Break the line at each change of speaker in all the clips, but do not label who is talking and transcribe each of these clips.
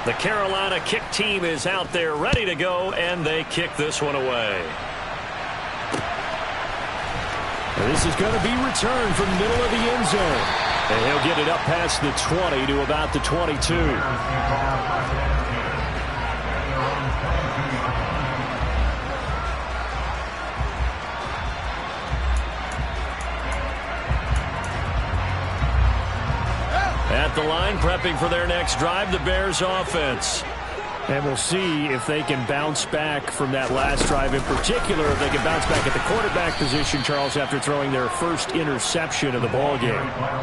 The Carolina kick team is out there ready to go, and they kick this one away.
This is going to be returned from the middle of the end zone.
And he'll get it up past the 20 to about the 22. At the line, prepping for their next drive, the Bears offense.
And we'll see if they can bounce back from that last drive. In particular, if they can bounce back at the quarterback position, Charles, after throwing their first interception of the ball game.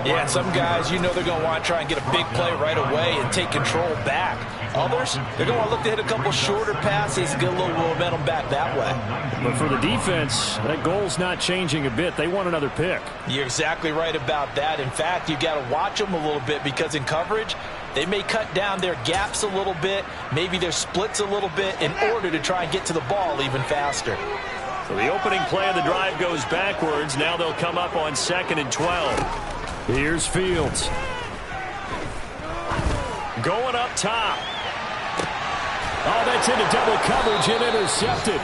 Yeah, some guys, you know they're going to want to try and get a big play right away and take control back. Others, they're going to want to look to hit a couple shorter passes and get a little momentum back that way.
But for the defense, that goal's not changing a bit. They want another pick.
You're exactly right about that. In fact, you've got to watch them a little bit because in coverage, they may cut down their gaps a little bit, maybe their splits a little bit in order to try and get to the ball even faster.
So the opening play of the drive goes backwards. Now they'll come up on 2nd and 12.
Here's Fields.
Going up top.
Oh, that's into double coverage and intercepted.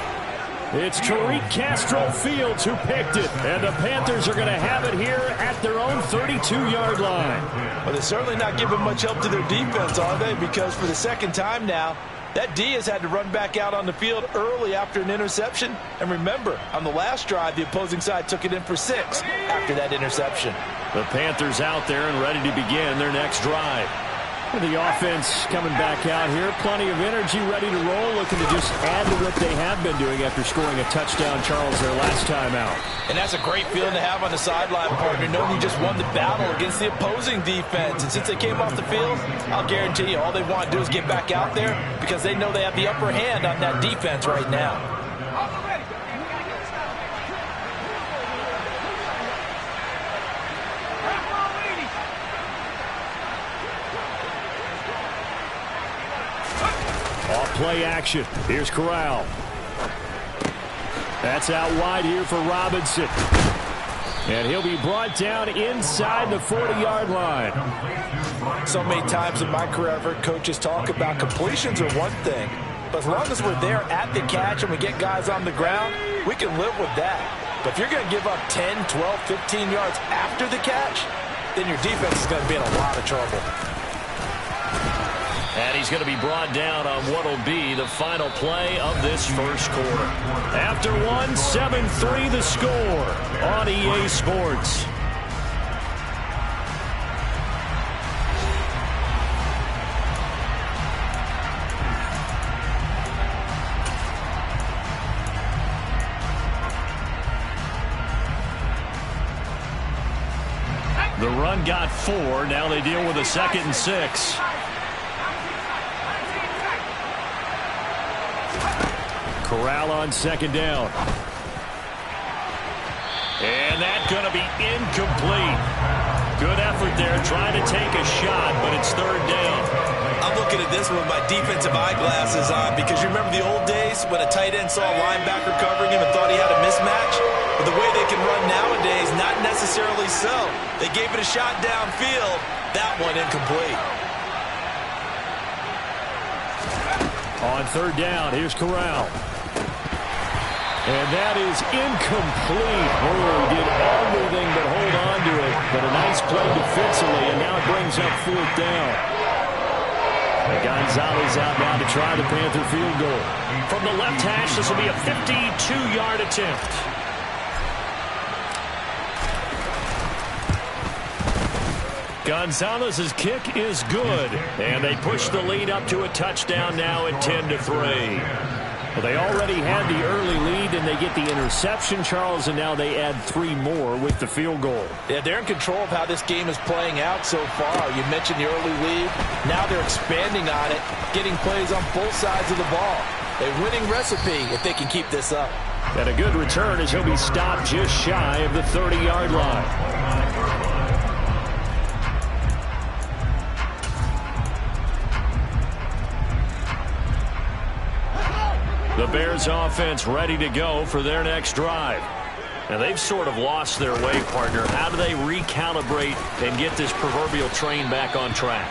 It's Tariq Castro-Fields who picked it, and the Panthers are going to have it here at their own 32-yard line.
Well, they're certainly not giving much help to their defense, are they? Because for the second time now, that D has had to run back out on the field early after an interception. And remember, on the last drive, the opposing side took it in for 6 after that interception.
The Panthers out there and ready to begin their next drive.
The offense coming back out here. Plenty of energy, ready to roll, looking to just add to what they have been doing after scoring a touchdown, Charles, their last time out.
And that's a great feeling to have on the sideline, partner, knowing you just won the battle against the opposing defense. And since they came off the field, I'll guarantee you all they want to do is get back out there because they know they have the upper hand on that defense right now.
Play action. Here's Corral. That's out wide here for Robinson. And he'll be brought down inside the 40-yard line.
So many times in my career, I've heard coaches talk about completions are one thing. But as long as we're there at the catch and we get guys on the ground, we can live with that. But if you're going to give up 10, 12, 15 yards after the catch, then your defense is going to be in a lot of trouble.
And he's going to be brought down on what will be the final play of this first quarter. After one, 7-3 the score on EA Sports. The run got 4. Now they deal with a 2nd and 6.
Corral on 2nd down.
And that's going to be incomplete. Good effort there trying to take a shot, but it's 3rd down.
I'm looking at this with my defensive eyeglasses on because you remember the old days when a tight end saw a linebacker covering him and thought he had a mismatch? But the way they can run nowadays, not necessarily so. They gave it a shot downfield. That one incomplete.
On 3rd down, here's Corral. And that is incomplete. Oh, he did everything but hold on to it. But a nice play defensively, and now it brings up 4th down. And Gonzalez out now to try the Panther field goal.
From the left hash, this will be a 52-yard attempt. Gonzalez's kick is good, and they push the lead up to a touchdown now at 10-3.
Well, they already had the early lead, and they get the interception, Charles, and now they add 3 more with the field goal.
Yeah, they're in control of how this game is playing out so far. You mentioned the early lead. Now they're expanding on it, getting plays on both sides of the ball. A winning recipe if they can keep this up.
And a good return as he'll be stopped just shy of the 30-yard line.
The Bears offense ready to go for their next drive. Now they've sort of lost their way, partner. How do they recalibrate and get this proverbial train back on track?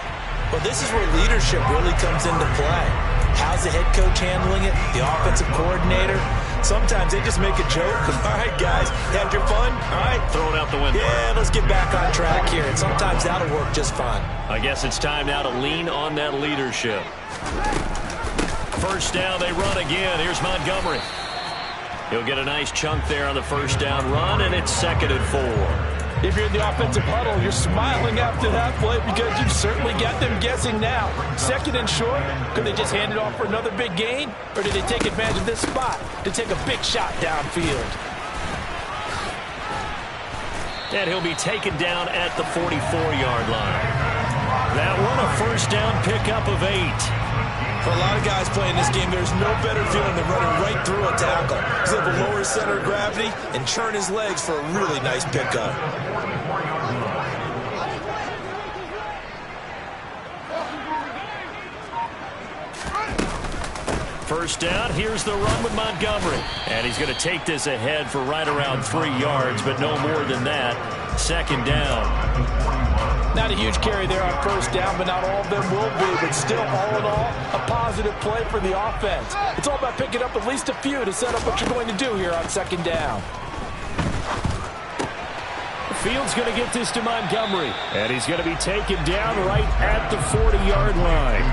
Well, this is where leadership really comes into play. How's the head coach handling it? The offensive coordinator? Sometimes they just make a joke. All right, guys, had your fun? All right.
Throw it out the window.
Yeah, let's get back on track here. And sometimes that'll work just fine.
I guess it's time now to lean on that leadership. First down, they run again. Here's Montgomery. He'll get a nice chunk there on the first down run, and it's 2nd and 4.
If you're in the offensive huddle, you're smiling after that play because you've certainly got them guessing now. 2nd and short, could they just hand it off for another big gain? Or did they take advantage of this spot to take a big shot downfield?
And he'll be taken down at the 44-yard line. That one a first down pickup of 8.
For a lot of guys playing this game, there's no better feeling than running right through a tackle. He's able to lower his center of gravity and churn his legs for a really nice pickup.
First down, here's the run with Montgomery. And he's going to take this ahead for right around 3 yards, but no more than that. 2nd down.
Not a huge carry there on first down, but not all of them will be. But still, all in all, a positive play for the offense. It's all about picking up at least a few to set up what you're going to do here on 2nd down.
Fields going to get this to Montgomery, and he's going to be taken down right at the 40-yard line.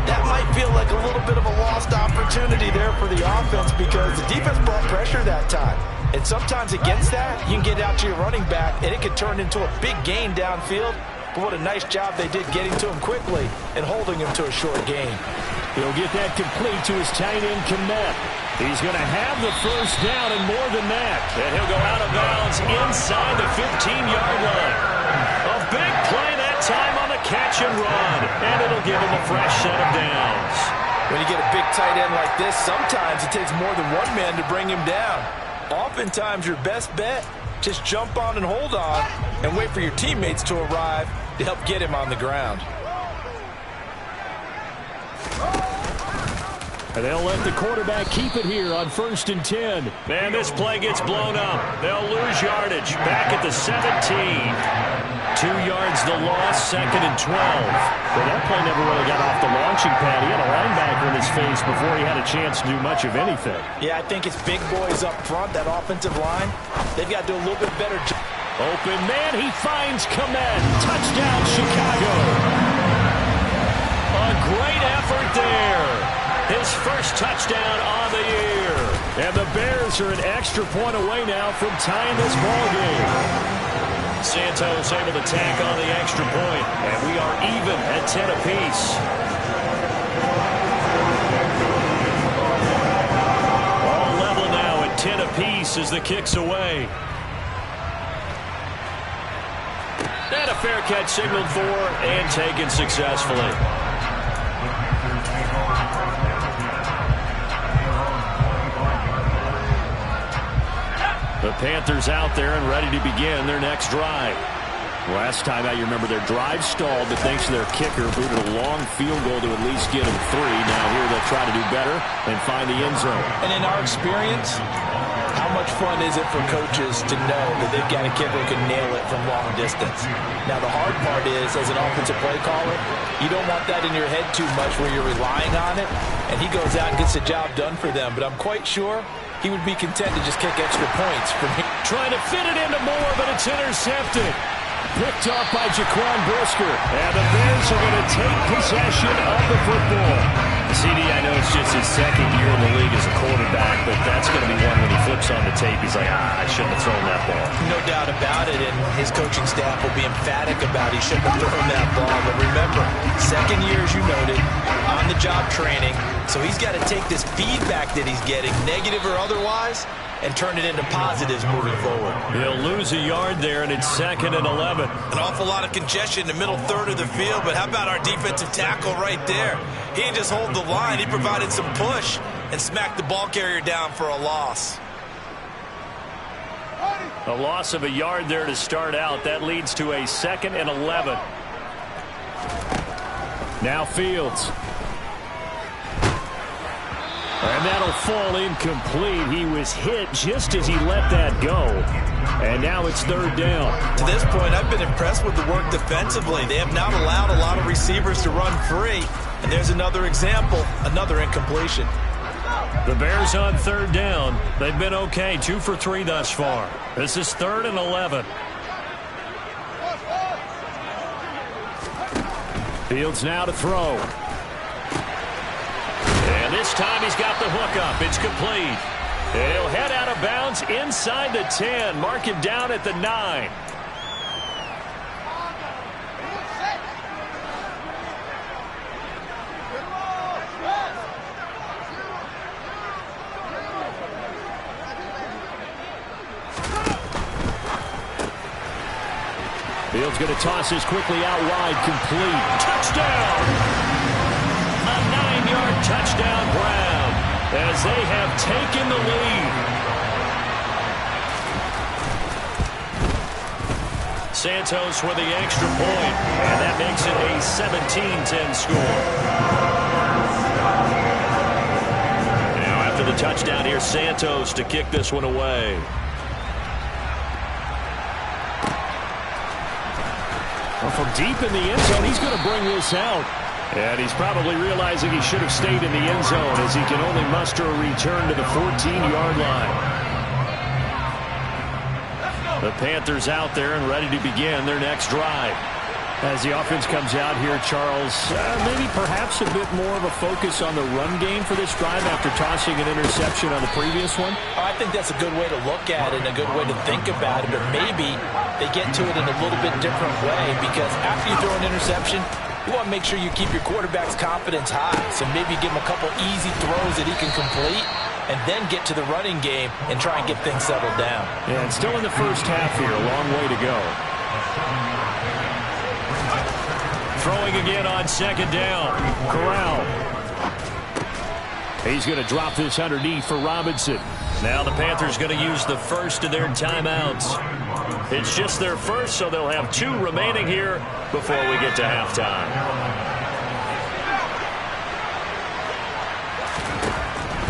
That might feel like a little bit of a lost opportunity there for the offense because the defense brought pressure that time. And sometimes against that, you can get out to your running back, and it could turn into a big gain downfield. But what a nice job they did getting to him quickly and holding him to a short gain.
He'll get that complete to his tight end, Kmet. He's going to have the first down and more than that.
And he'll go out of bounds inside the 15-yard line. A big play that time on the catch and run. And it'll give him a fresh set of downs.
When you get a big tight end like this, sometimes it takes more than one man to bring him down. Oftentimes, your best bet, just jump on and hold on and wait for your teammates to arrive to help get him on the ground.
And they'll let the quarterback keep it here on 1st and 10.
And this play gets blown up. They'll lose yardage back at the 17. 2 yards the loss, 2nd and 12.
Well, that play never really got off the launching pad. He had a linebacker in his face before he had a chance to do much of anything.
Yeah, I think it's big boys up front, that offensive line. They've got to do a little bit better job.
Open man, he finds Kmet. Touchdown, Chicago.
A great effort there. His first touchdown on the year.
And the Bears are an extra point away now from tying this ball game.
Santos able to tack on the extra point, and we are even at 10 apiece. All level now at 10 apiece as the kick's away. And a fair catch signaled for and taken successfully. The Panthers out there and ready to begin their next drive.
Last time out, you remember their drive stalled, but thanks to their kicker, booted a long field goal to at least get them 3. Now here they'll try to do better and find the end zone.
And in our experience, how much fun is it for coaches to know that they've got a kicker who can nail it from long distance? Now the hard part is, as an offensive play caller, you don't want that in your head too much where you're relying on it, and he goes out and gets the job done for them. But I'm quite sure he would be content to just kick extra points from here.
Trying to fit it into Moore, but it's intercepted. Picked off by Jaquan Brisker. And the Bears are going to take possession of the football.
CD, I know it's just his 2nd year in the league as a quarterback, but that's going to be one when he flips on the tape. He's like, I shouldn't have thrown that ball.
No doubt about it, and his coaching staff will be emphatic about he shouldn't have thrown that ball. But remember, 2nd year, as you noted, on-the-job training, so he's got to take this feedback that he's getting, negative or otherwise, and turn it into positives moving forward.
He'll lose a yard there, and it's 2nd and 11.
An awful lot of congestion in the middle third of the field, but how about our defensive tackle right there? He didn't just hold the line, he provided some push and smacked the ball carrier down for a loss.
A loss of a yard there to start out. That leads to a 2nd and 11.
Now Fields. And that'll fall incomplete. He was hit just as he let that go. And now it's third down.
To this point, I've been impressed with the work defensively. They have not allowed a lot of receivers to run free. And there's another example, another incompletion.
The Bears on third down. They've been okay, 2 for 3 thus far. This is 3rd and 11.
Fields now to throw.
And this time he's got the hook up. It's complete. And he'll head out of bounds inside the 10. Mark him down at the 9.
Fields going to toss this quickly out wide, complete.
Touchdown! A 9-yard touchdown Brown as they have taken the lead. Santos with the extra point, and that makes it a 17-10 score. Now after the touchdown, here's Santos to kick this one away.
Well, from deep in the end zone, he's going to bring this out. And he's probably realizing he should have stayed in the end zone as he can only muster a return to the 14-yard line.
The Panthers out there and ready to begin their next drive.
As the offense comes out here, Charles, maybe perhaps a bit more of a focus on the run game for this drive after tossing an interception on the previous one?
I think that's a good way to look at it and a good way to think about it, but maybe they get to it in a little bit different way because after you throw an interception, you want to make sure you keep your quarterback's confidence high. So maybe give him a couple easy throws that he can complete and then get to the running game and try and get things settled down.
Yeah, and still in the first half here, a long way to go.
Throwing again on second down.
Corral. He's going to drop this underneath for Robinson.
Now the Panthers going to use the first of their timeouts. It's just their first, so they'll have 2 remaining here before we get to halftime.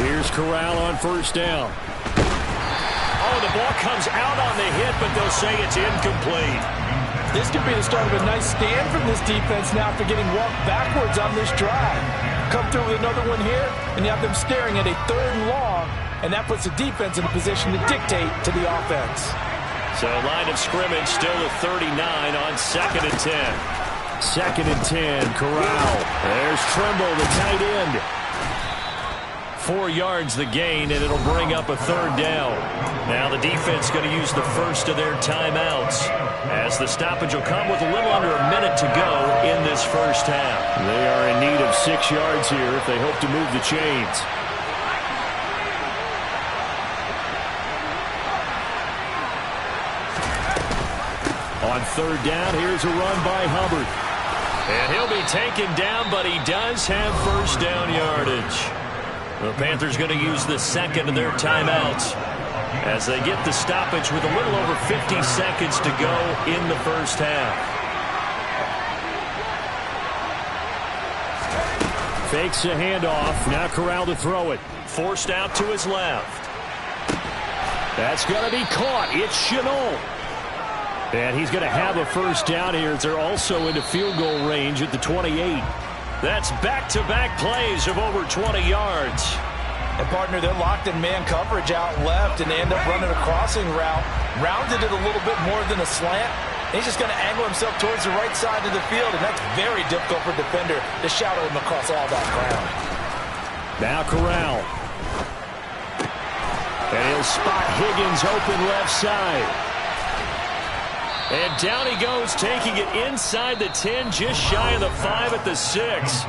Here's Corral on first down.
Oh, the ball comes out on the hit, but they'll say it's incomplete.
This could be the start of a nice stand from this defense now after getting walked backwards on this drive. Come through with another one here, and you have them staring at a 3rd and long, and that puts the defense in a position to dictate to the offense.
So line of scrimmage still at 39 on 2nd and 10.
2nd and 10, Corral. There's Trimble, the tight end.
4 yards the gain, and it'll bring up a 3rd down. Now the defense going to use the first of their timeouts, as the stoppage will come with a little under a minute to go in this first half.
They are in need of 6 yards here if they hope to move the chains. On 3rd down, here's a run by Hubbard.
And he'll be taken down, but he does have first down yardage. The Panthers going to use the second of their timeouts as they get the stoppage with a little over 50 seconds to go in the first half.
Fakes a handoff. Now Corral to throw it.
Forced out to his left.
That's going to be caught. It's Chenault. And he's going to have a first down here as they're also into field goal range at the 28.
That's back-to-back plays of over 20 yards.
And, partner, they're locked in man coverage out left, and they end up running a crossing route. Rounded it a little bit more than a slant. He's just going to angle himself towards the right side of the field, and that's very difficult for a defender to shadow him across all that ground.
Now Corral. And he'll spot Higgins open left side.
And down he goes, taking it inside the 10, just shy of the 5 at the 6.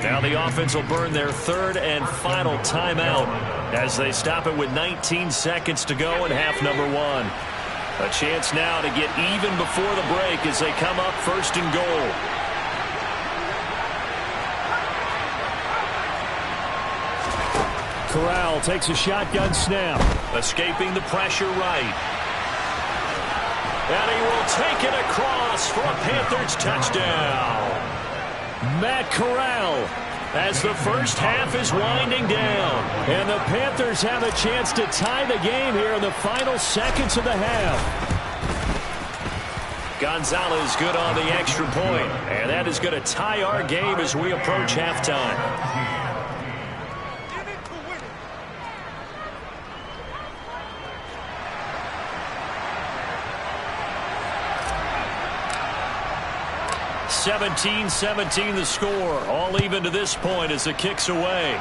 Now the offense will burn their 3rd and final timeout as they stop it with 19 seconds to go in half number 1. A chance now to get even before the break as they come up 1st and goal.
Corral takes a shotgun snap.
Escaping the pressure right. And he will take it across for a Panthers touchdown.
Matt Corral
as the first half is winding down.
And the Panthers have a chance to tie the game here in the final seconds of the half.
Gonzalez good on the extra point, and that is going to tie our game as we approach halftime. (17-17) the score. All even to this point as the kick's away.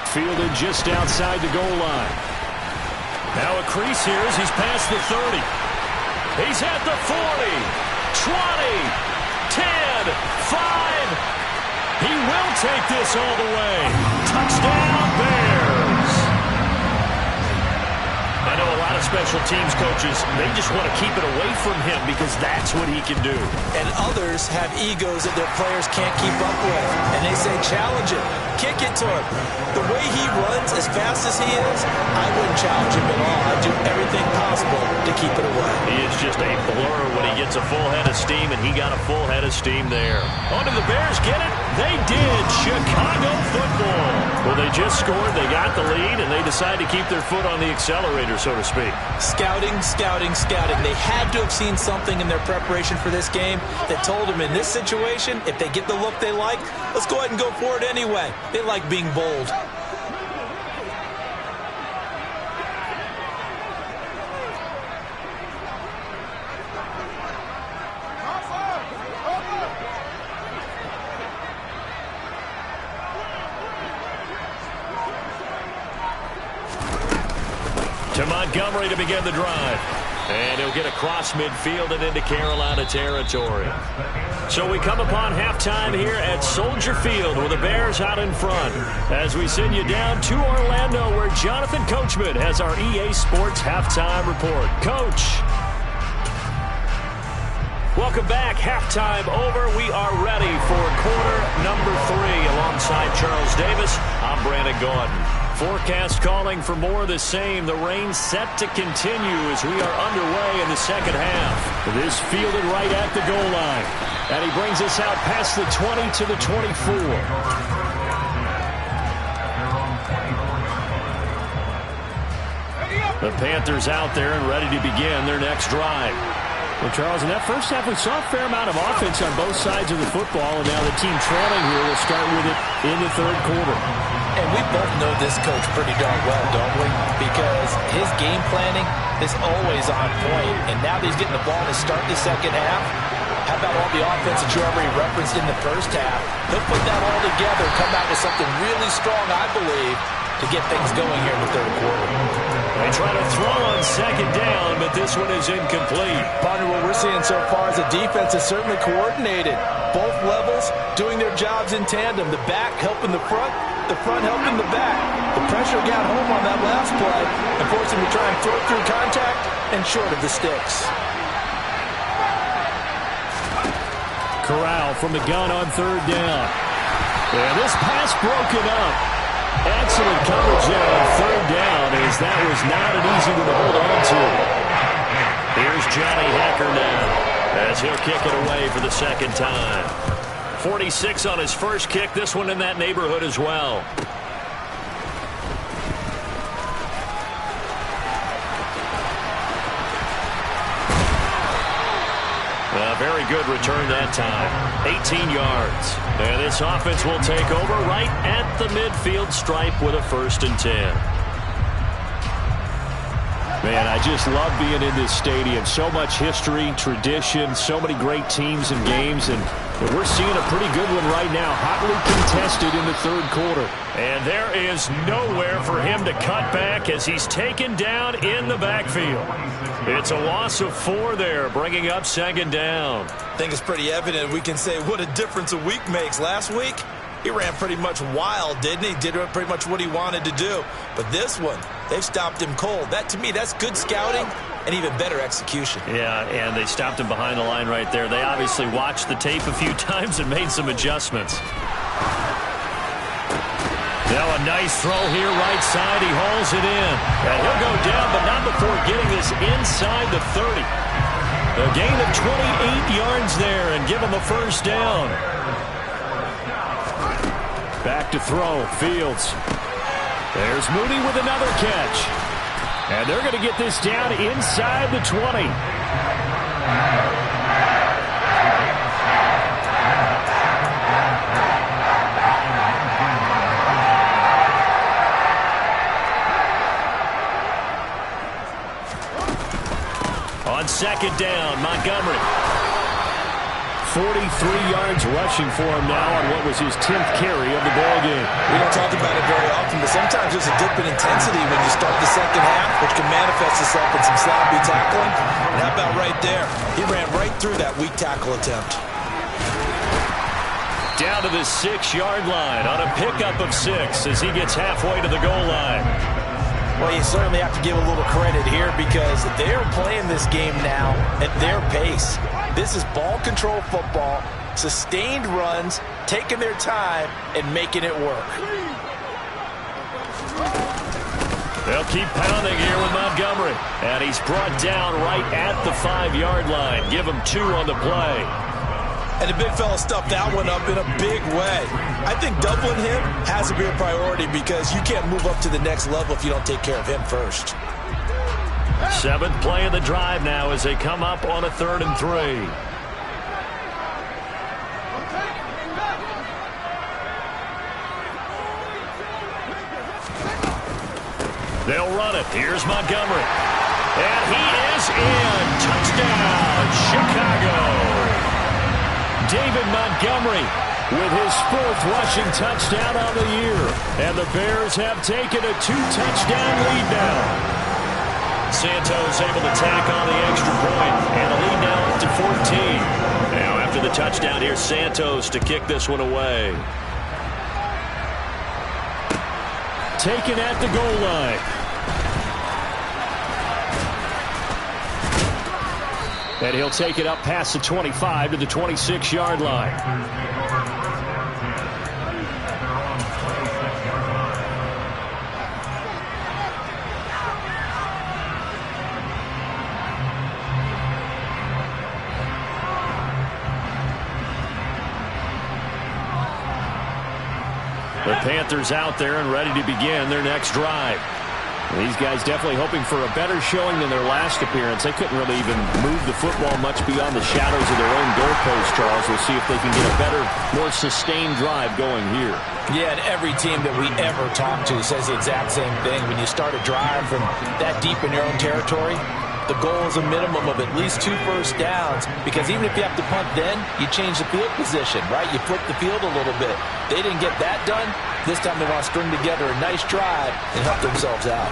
Fielded just outside the goal line.
Now a crease here as he's past the 30. He's at the 40, 20, 10, 5. He will take this all the way. Touchdown, Bears. I know a lot of special teams coaches, they just want to keep it away from him because that's what he can do.
And others have egos that their players can't keep up with. And they say, challenge it. Kick it to him. The way he runs as fast as he is, I wouldn't challenge him at all. I'd do everything possible to keep it away.
He is just a blur when he gets a full head of steam, and he got a full head of steam there. Oh, did the Bears get it? They did. Chicago football. Well, they just scored, they got the lead, and they decided to keep their foot on the accelerator, so to speak.
Scouting, scouting, scouting. They had to have seen something in their preparation for this game that told them in this situation, if they get the look they like, let's go ahead and go for it anyway. They like being bold.
To Montgomery to begin the drive. And he'll get across midfield and into Carolina territory. So we come upon halftime here at Soldier Field with the Bears out in front. As we send you down to Orlando where Jonathan Coachman has our EA Sports halftime report. Coach. Welcome back. Halftime over. We are ready for quarter number 3 alongside Charles Davis. I'm Brandon Gordon. Forecast calling for more of the same. The rain set to continue as we are underway in the second half.
This fielded right at the goal line. And he brings us out past the 20 to the 24.
The Panthers out there and ready to begin their next drive.
Well, Charles, in that first half, we saw a fair amount of offense on both sides of the football, and now the team trailing here will start with it in the third quarter.
And we both know this coach pretty darn well, don't we? Because his game planning is always on point, and now that he's getting the ball to start the second half, how about all the offense that you already referenced in the first half? He'll put that all together and come out with something really strong, I believe, to get things going here in the third quarter.
They try to throw on second down, but this one is incomplete.
Partner, what we're seeing so far is the defense is certainly coordinated. Both levels doing their jobs in tandem. The back helping the front helping the back. The pressure got home on that last play and forced him to try and throw through contact and short of the sticks.
Corral from the gun on third down. And this pass broken up. Excellent coverage there on third down as that was not an easy one to hold on to.
Here's Johnny Hacker now as he'll kick it away for the second time. 46 on his first kick, this one in that neighborhood as well. A very good return that time. 18 yards. And this offense will take over right at the midfield stripe with a 1st and 10.
Man, I just love being in this stadium. So much history, tradition, so many great teams and games, and we're seeing a pretty good one right now, hotly contested in the third quarter.
And there is nowhere for him to cut back as he's taken down in the backfield. It's a loss of 4 there, bringing up second down.
I think it's pretty evident we can say what a difference a week makes. Last week, he ran pretty much wild, didn't he? Did pretty much what he wanted to do. But this one, they've stopped him cold. That, to me, that's good scouting and even better execution.
Yeah, and they stopped him behind the line right there. They obviously watched the tape a few times and made some adjustments. Now a nice throw here right side. He hauls it in. And he'll go down, but not before getting this inside the 30. A gain of 28 yards there and give him a first down.
back to throw. Fields. There's Mooney with another catch. And they're going to get this down inside the 20.
On second down, Montgomery.
43 yards rushing for him now on what was his 10th carry of the ball game.
We don't talk about it very often, but sometimes there's a dip in intensity when you start the second half, which can manifest itself in some sloppy tackling. And how about right there? He ran right through that weak tackle attempt.
Down to the 6-yard line on a pickup of 6 as he gets halfway to the goal line.
Well, you certainly have to give a little credit here because they're playing this game now at their pace. This is ball control football, sustained runs, taking their time, and making it work.
They'll keep pounding here with Montgomery. And he's brought down right at the 5-yard line. Give him 2 on the play.
And the big fella stuffed that one up in a big way. I think doubling him has to be a priority because you can't move up to the next level if you don't take care of him first.
7th play of the drive now as they come up on a 3rd and 3. They'll run it. Here's Montgomery. And he is in. Touchdown, Chicago. David Montgomery with his 4th rushing touchdown on the year. And the Bears have taken a 2-touchdown lead now. Santos able to tack on the extra point, and the lead now up to 14. Now after the touchdown, here's Santos to kick this one away.
Taken at the goal line. And he'll take it up past the 25 to the 26-yard line. The Panthers out there and ready to begin their next drive. These guys definitely hoping for a better showing than their last appearance. They couldn't really even move the football much beyond the shadows of their own goalpost, Charles. We'll see if they can get a better, more sustained drive going here.
Yeah, and every team that we ever talk to says the exact same thing. When you start a drive from that deep in your own territory, the goal is a minimum of at least 2 first downs, because even if you have to punt then, you change the field position, right? You flip the field a little bit. They didn't get that done. This time they want to string together a nice drive and help themselves out.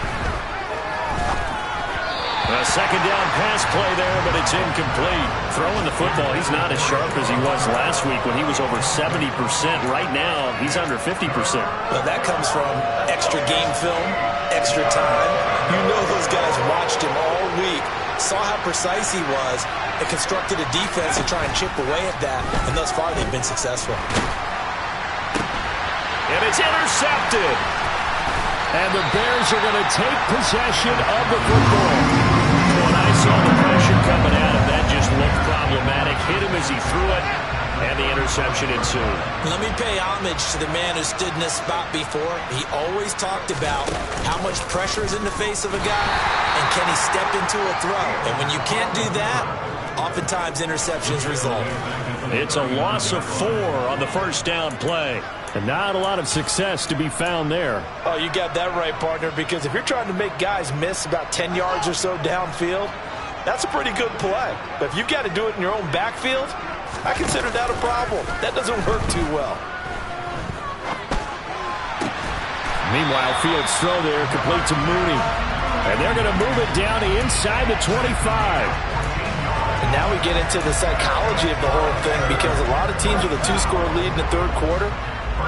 A second down pass play there, but it's incomplete. Throwing the football, he's not as sharp as he was last week when he was over 70%. Right now, he's under 50%.
Well, that comes from extra game film, extra time. You know those guys watched him all week, saw how precise he was, and constructed a defense to try and chip away at that, and thus far they've been successful.
And it's intercepted.
And the Bears are going to take possession of the football.
When I saw the pressure coming at him, that just looked problematic. Hit him as he threw it, and the interception ensued.
Let me pay homage to the man who stood in this spot before. He always talked about how much pressure is in the face of a guy, and can he step into a throw. And when you can't do that, oftentimes interceptions result.
It's a loss of 4 on the first down play.
And not a lot of success to be found there.
Oh, you got that right, partner, because if you're trying to make guys miss about 10 yards or so downfield, that's a pretty good play. But if you've got to do it in your own backfield, I consider that a problem. That doesn't work too well.
Meanwhile, Fields' throw there complete to Mooney. And they're going to move it down to inside the 25.
And now we get into the psychology of the whole thing, because a lot of teams with a 2-score lead in the third quarter,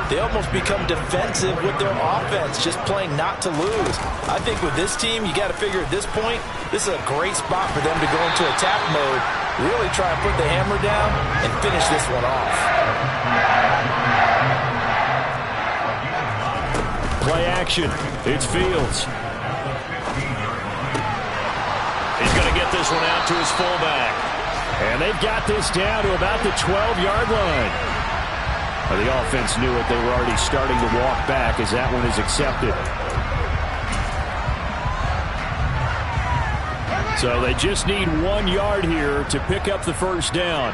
they almost become defensive with their offense, just playing not to lose. I think with this team, you got to figure at this point, this is a great spot for them to go into attack mode, really try and put the hammer down and finish this one off.
Play action. It's Fields.
He's going to get this one out to his fullback.
And they've got this down to about the 12-yard line. The offense knew it. They were already starting to walk back as that one is accepted. So they just need 1 yard here to pick up the first down.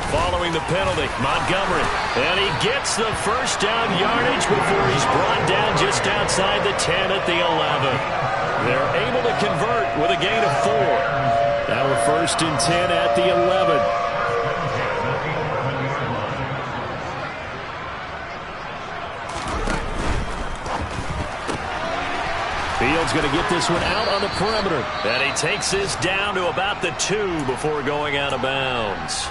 Following the penalty, Montgomery. And he gets the first down yardage before he's brought down just outside the 10 at the 11. They're able to convert with a gain of 4. Now we're 1st and 10 at the 11.
Fields going to get this one out on the perimeter.
And he takes this down to about the 2 before going out of bounds.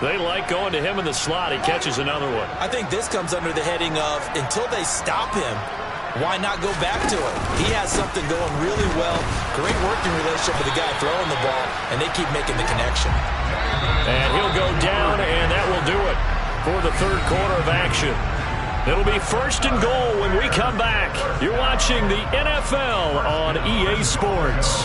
They like going to him in the slot. He catches another one.
I think this comes under the heading of until they stop him, why not go back to him? He has something going really well. Great working relationship with the guy throwing the ball, and they keep making the connection.
And he'll go down, and that will do it for the third quarter of action. It'll be 1st and goal when we come back. You're watching the NFL on EA Sports.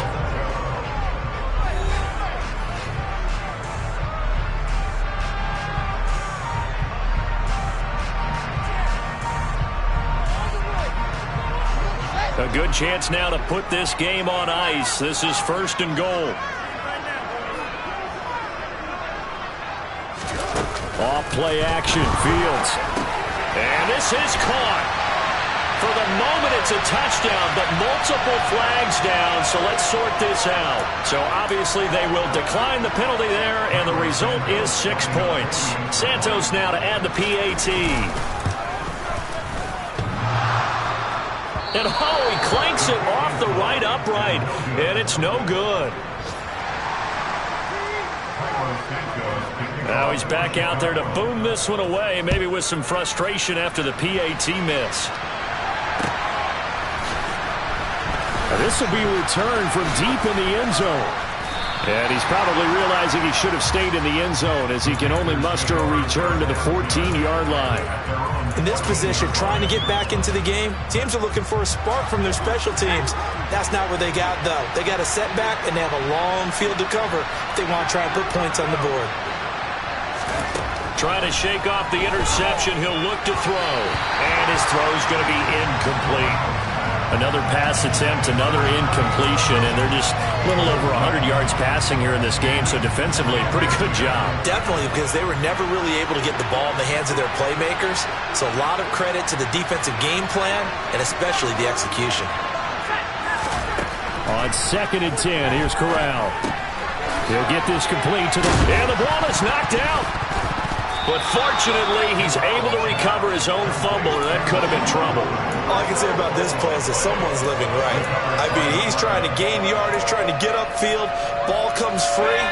A good chance now to put this game on ice. This is 1st and goal.
Off play action, Fields.
And this is caught. For the moment, it's a touchdown, but multiple flags down, so let's sort this out. So obviously they will decline the penalty there, and the result is 6 points. Santos now to add the PAT. And he clanks it off the right upright, and it's no good. Now he's back out there to boom this one away, maybe with some frustration after the PAT miss.
Now this will be returned from deep in the end zone. And he's probably realizing he should have stayed in the end zone as he can only muster a return to the 14-yard line.
In this position, trying to get back into the game, teams are looking for a spark from their special teams. That's not what they got, though. They got a setback, and they have a long field to cover if they want to try and put points on the board.
Trying to shake off the interception, he'll look to throw. And his throw's going to be incomplete. Another pass attempt, another incompletion, and they're just a little over 100 yards passing here in this game, so defensively, pretty good job.
Definitely, because they were never really able to get the ball in the hands of their playmakers, so a lot of credit to the defensive game plan, and especially the execution.
On 2nd and 10, here's Corral. He'll get this complete to the...
And the ball is knocked out. But fortunately, he's able to recover his own fumble, or that could have been trouble.
All I can say about this play is that someone's living right. I mean, he's trying to gain yardage, trying to get upfield. Ball comes free.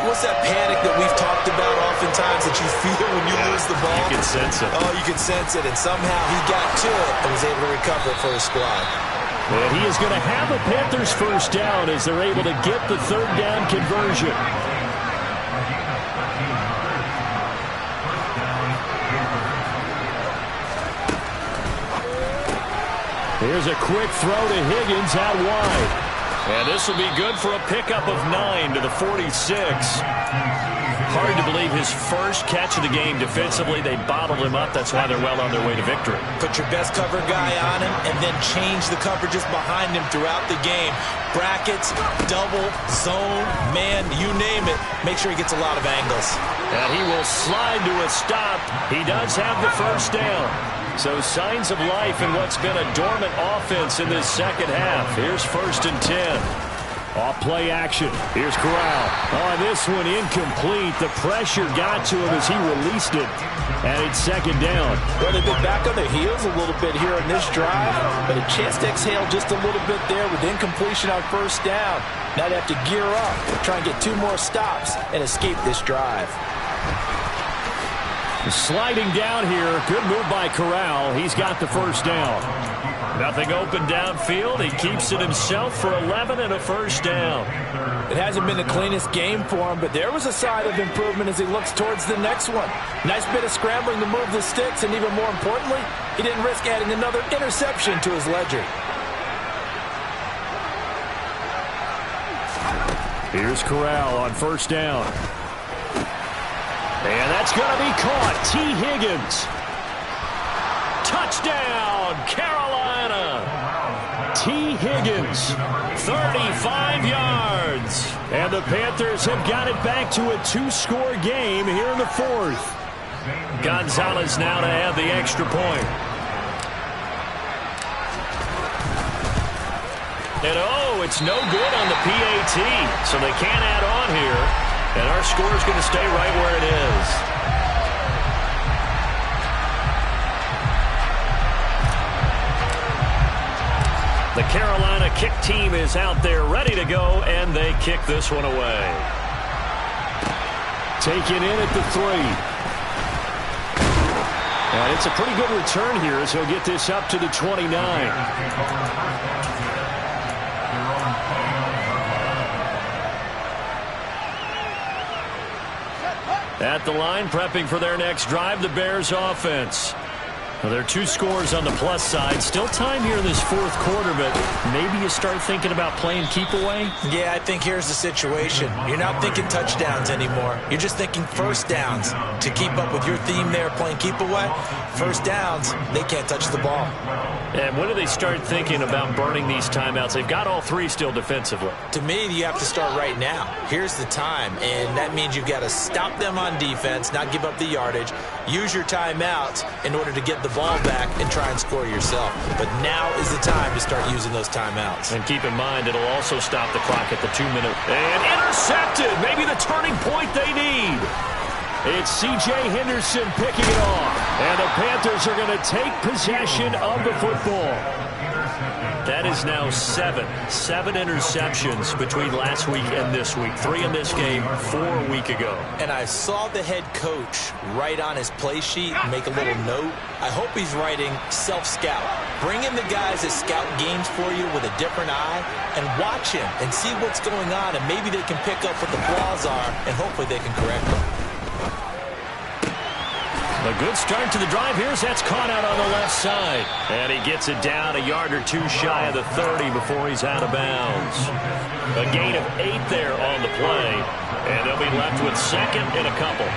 What's that panic that we've talked about oftentimes that you feel when you lose the ball?
You can sense it.
Oh, you can sense it, and somehow he got to it and was able to recover it for his squad.
And he is going to have a Panthers first down as they're able to get the third down conversion. Here's a quick throw to Higgins out wide.
And this will be good for a pickup of 9 to the 46. Hard to believe his first catch of the game defensively. They bottled him up. That's why they're well on their way to victory.
Put your best cover guy on him and then change the coverages behind him throughout the game. Brackets, double, zone, man, you name it. Make sure he gets a lot of angles.
And he will slide to a stop. He does have the first down. So signs of life in what's been a dormant offense in this second half. Here's 1st and 10.
Off play action. Here's Corral. On this one, incomplete. The pressure got to him as he released it. And it's 2nd down.
Well, they've been back on their heels a little bit here in this drive, but a chance to exhale just a little bit there with incompletion on 1st down. Now they have to gear up, try and get 2 more stops, and escape this drive.
Sliding down here. Good move by Corral. He's got the first down.
Nothing open downfield. He keeps it himself for 11 and a first down.
It hasn't been the cleanest game for him, but there was a sign of improvement as he looks towards the next one. Nice bit of scrambling to move the sticks, and even more importantly, he didn't risk adding another interception to his ledger.
Here's Corral on 1st down. And that's going to be caught. T. Higgins. Touchdown, Carolina. T. Higgins, 35 yards. And the Panthers have got it back to a 2-score game here in the fourth. Gonzalez now to add the extra point. And oh, it's no good on the PAT, so they can't add on here. And our score is going to stay right where it is. The Carolina kick team is out there ready to go, and they kick this one away. Taken in at the 3. And it's a pretty good return here as he'll get this up to the 29. At the line, prepping for their next drive, the Bears offense. Well, there are 2 scores on the plus side. Still time here in this fourth quarter, but maybe you start thinking about playing keep away?
Yeah, I think here's the situation. You're not thinking touchdowns anymore. You're just thinking first downs. To keep up with your theme there, playing keep away, first downs, they can't touch the ball.
And when do they start thinking about burning these timeouts? They've got all 3 still defensively.
To me, you have to start right now. Here's the time, and that means you've got to stop them on defense, not give up the yardage, use your timeouts in order to get the ball back and try and score yourself. But now is the time to start using those timeouts.
And keep in mind, it'll also stop the clock at the 2-minute. And intercepted! Maybe the turning point they need. It's C.J. Henderson picking it off. And the Panthers are going to take possession of the football. That is now 7 interceptions between last week and this week. 3 in this game, 4 a week ago.
And I saw the head coach write on his play sheet, make a little note. I hope he's writing self-scout. Bring in the guys that scout games for you with a different eye and watch him and see what's going on, and maybe they can pick up what the flaws are, and hopefully they can correct them.
A good start to the drive. That's caught out on the left side. And he gets it down a yard or 2 shy of the 30 before he's out of bounds. A gain of 8 there on the play. And they'll be left with second and a couple.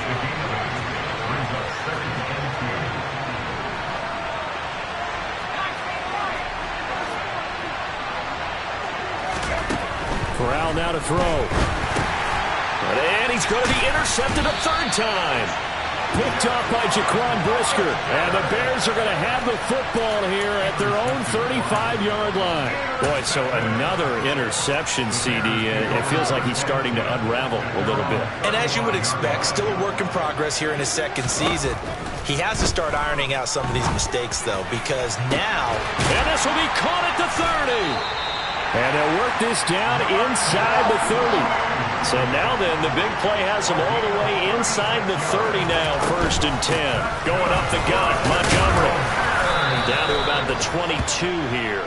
Corral now to throw. And he's going to be intercepted a 3rd time. Picked off by Jaquan Brisker. And the Bears are going to have the football here at their own 35-yard line. Boy, so another interception, CD. It feels like he's starting to unravel a little bit.
And as you would expect, still a work in progress here in his 2nd season. He has to start ironing out some of these mistakes, though, because now...
And this will be caught at the 30. And they'll work this down inside the 30. So now then, the big play has them all the way inside the 30 now, 1st and 10. Going up the gut, Montgomery. Down to about the 22 here.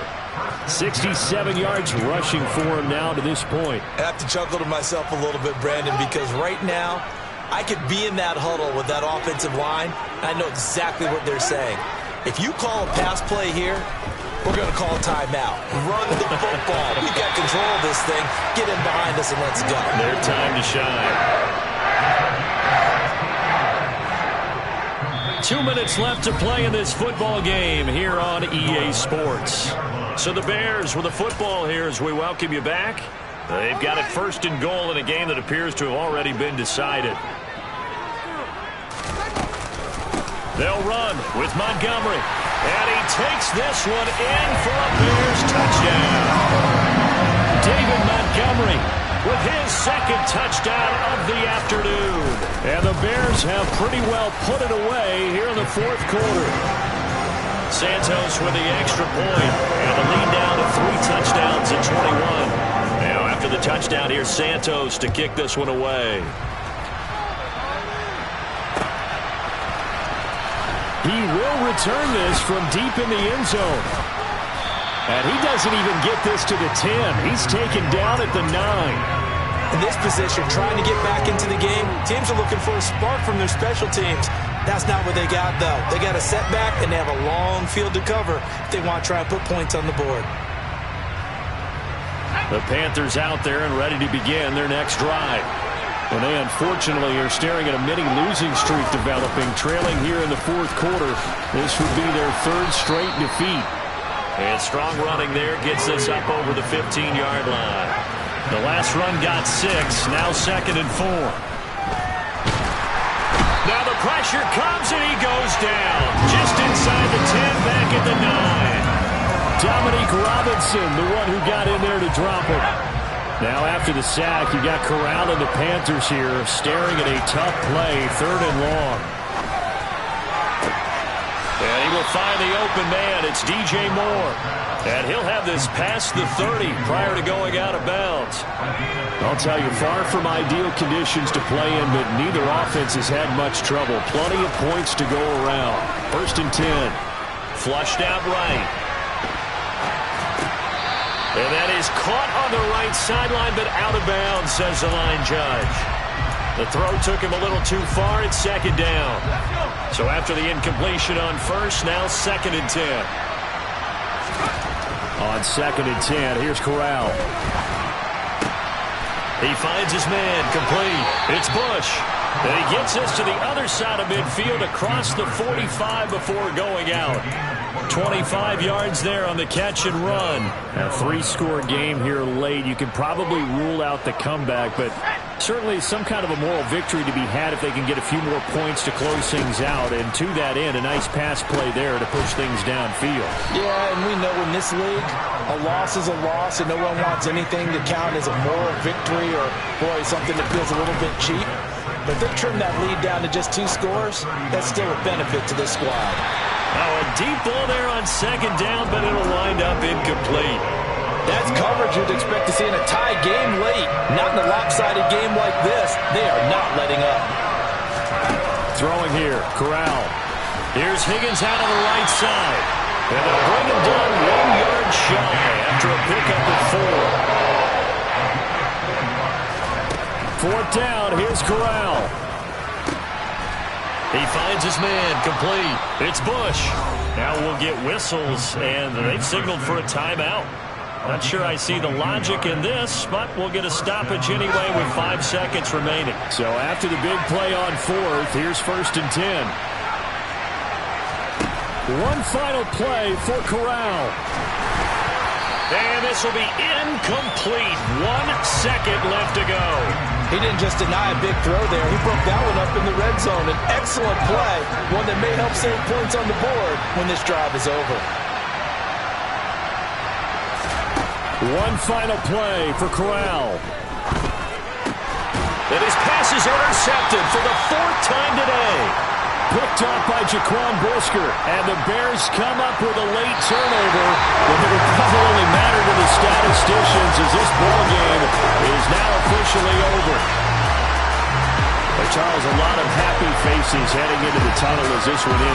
67 yards rushing for him now to this point.
I have to chuckle to myself a little bit, Brandon, because right now, I could be in that huddle with that offensive line, and I know exactly what they're saying. If you call a pass play here, we're going to call a timeout. Run the football. We've got control of this thing. Get in behind us and let's go.
Their time to shine. 2 minutes left to play in this football game here on EA Sports. So the Bears with the football here as we welcome you back. They've got it 1st and goal in a game that appears to have already been decided. They'll run with Montgomery. And he takes this one in for a Bears touchdown. David Montgomery with his 2nd touchdown of the afternoon. And the Bears have pretty well put it away here in the 4th quarter. Santos with the extra point. And the lead down to 3 touchdowns at 21. Now after the touchdown, here's Santos to kick this one away. He will return this from deep in the end zone. And he doesn't even get this to the 10. He's taken down at the 9.
In this position, trying to get back into the game, teams are looking for a spark from their special teams. That's not what they got, though. They got a setback, and they have a long field to cover if they want to try and put points on the board.
The Panthers out there and ready to begin their next drive. Well, they unfortunately are staring at a mini losing streak developing, trailing here in the fourth quarter. This would be their third straight defeat.
And strong running there gets this up over the 15-yard line. The last run got 6, now 2nd and 4. Now the pressure comes and he goes down. Just inside the 10, back at the 9.
Dominique Robinson, the one who got in there to drop it. Now after the sack, you got Corral and the Panthers here staring at a tough play, 3rd and long.
And he will find the open man. It's DJ Moore. And he'll have this past the 30 prior to going out of bounds.
I'll tell you, far from ideal conditions to play in, but neither offense has had much trouble. Plenty of points to go around. 1st and 10.
Flushed out right. And that is caught on the right sideline, but out of bounds, says the line judge. The throw took him a little too far. It's 2nd down. So after the incompletion on 1st, now 2nd and 10.
On 2nd and 10, here's Corral.
He finds his man, complete. It's Bush. And he gets us to the other side of midfield across the 45 before going out. 25 yards there on the catch and run.
A 3-score game here late. You can probably rule out the comeback, but certainly some kind of a moral victory to be had if they can get a few more points to close things out. And to that end, a nice pass play there to push things downfield.
Yeah, and we know in this league, a loss is a loss, and no one wants anything to count as a moral victory or, boy, something that feels a little bit cheap. But if they trim that lead down to just 2 scores, that's still a benefit to this squad.
Oh, a deep ball there on 2nd down, but it'll wind up incomplete.
That's coverage you'd expect to see in a tie game late. Not in a lopsided game like this. They are not letting up.
Throwing here, Corral.
Here's Higgins out on the right side. And they'll bring him down 1 yard shy after a pickup of
4. 4th down, here's Corral.
He finds his man, complete. It's Bush. Now we'll get whistles, and they've signaled for a timeout. Not sure I see the logic in this, but we'll get a stoppage anyway with 5 seconds remaining.
So after the big play on 4th, here's 1st and 10. One final play for Corral.
And this will be incomplete. 1 second left to go.
He didn't just deny a big throw there. He broke that one up in the red zone. An excellent play, one that may help save points on the board when this drive is over.
One final play for Corral.
And his pass is intercepted for the 4th time today.
Picked off by Jaquan Brisker. And the Bears come up with a late turnover. But it will probably only matter to the statisticians as this ball game is now officially over. But Charles, a lot of happy faces heading into the tunnel as this one ends.